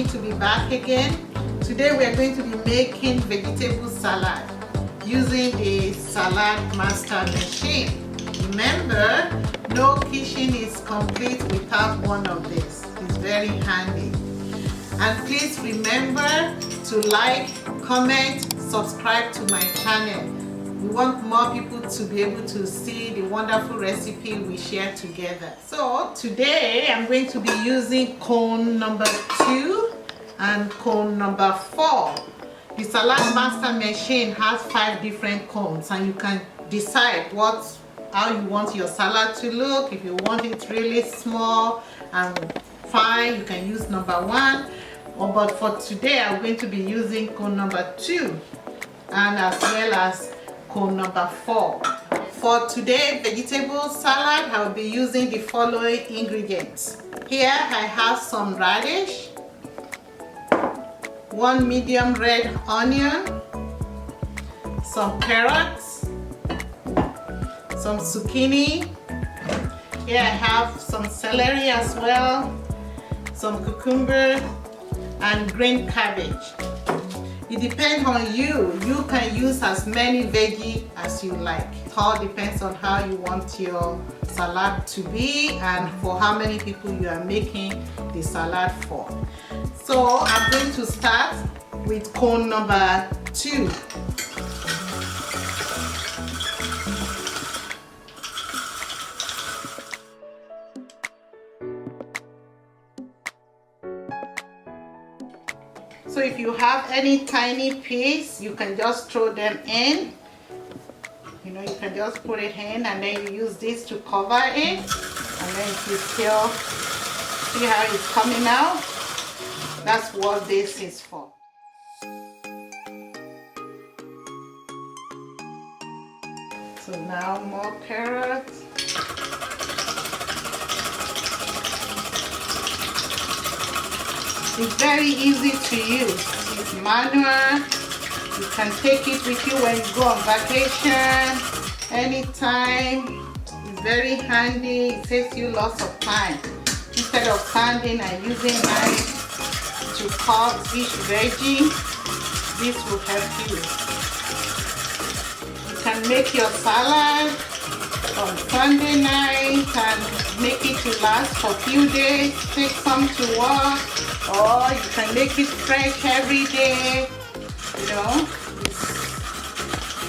happy to be back again. Today we are going to be making vegetable salad using the Saladmaster Machine. Remember, no kitchen is complete without one of these. It's very handy. And please remember to like, comment, subscribe to my channel. We want more people to be able to see the wonderful recipe we share together. So today I'm going to be using cone number 2 and cone number 4. The Saladmaster Machine has 5 different cones, and you can decide how you want your salad to look. If you want it really small and fine, you can use number 1. But for today I'm going to be using cone number 2 and as well as cone number 4. For today's vegetable salad, I will be using the following ingredients. Here I have some radish, 1 medium red onion, some carrots, some zucchini. Here I have some celery as well, some cucumber, and green cabbage. It depends on you. You can use as many veggie as you like. It all depends on how you want your salad to be and for how many people you are making the salad for. So I'm going to start with cone number 2. So if you have any tiny piece, you can just throw them in. You can just put it in and then you use this to cover it. And then you still see how it's coming out. That's what this is for. So now more carrots. It's very easy to use. It's manual. You can take it with you when you go on vacation, anytime. It's very handy. It saves you lots of time. Instead of standing and using knife to cut each veggie, this will help you. You can make your salad on Sunday night and make it to last for a few days. Take some to work. Or you can make it fresh every day.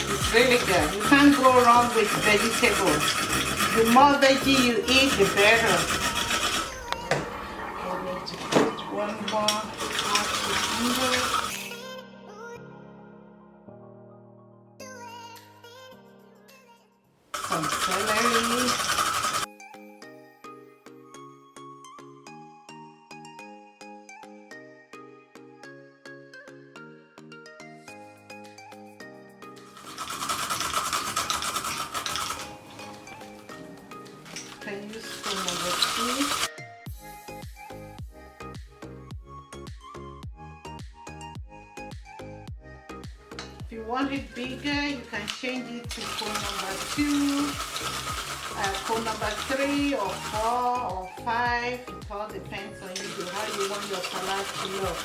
It's really good. You can't go wrong with vegetables. The more veggie you eat, the better. I'm going to put one more half some celery. Can use spoon number 2. If you want it bigger, you can change it to cone number 2, cone number 3 or 4 or 5. It all depends on you, how you want your salad to look.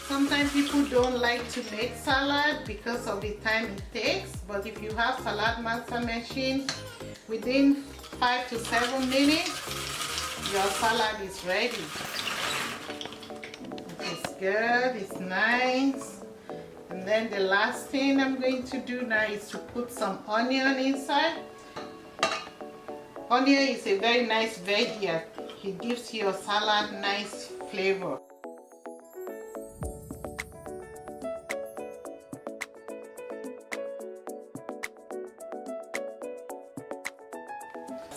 Sometimes people don't like to make salad because of the time it takes, but if you have Saladmaster Machine, within 5 to 7 minutes, your salad is ready. It's good, it's nice. And then the last thing I'm going to do now is to put some onion inside. Onion is a very nice veggie. It gives your salad nice flavor.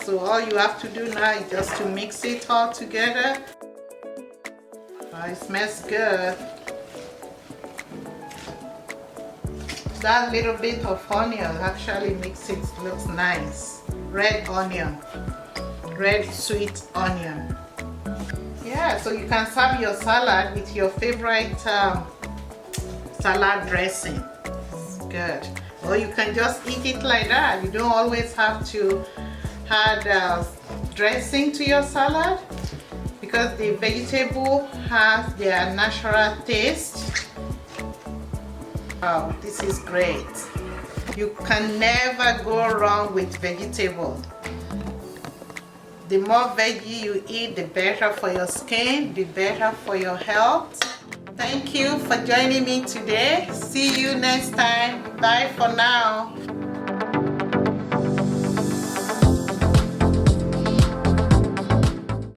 So all you have to do now is just to mix it all together. It smells good. That little bit of onion actually makes it look nice. Red onion, red sweet onion. Yeah, so you can serve your salad with your favorite salad dressing. It's good. Or you can just eat it like that. You don't always have to add dressing to your salad because the vegetable has their natural taste. Wow, this is great. You can never go wrong with vegetable. The more veggie you eat, the better for your skin, the better for your health. Thank you for joining me today. See you next time. Bye for now.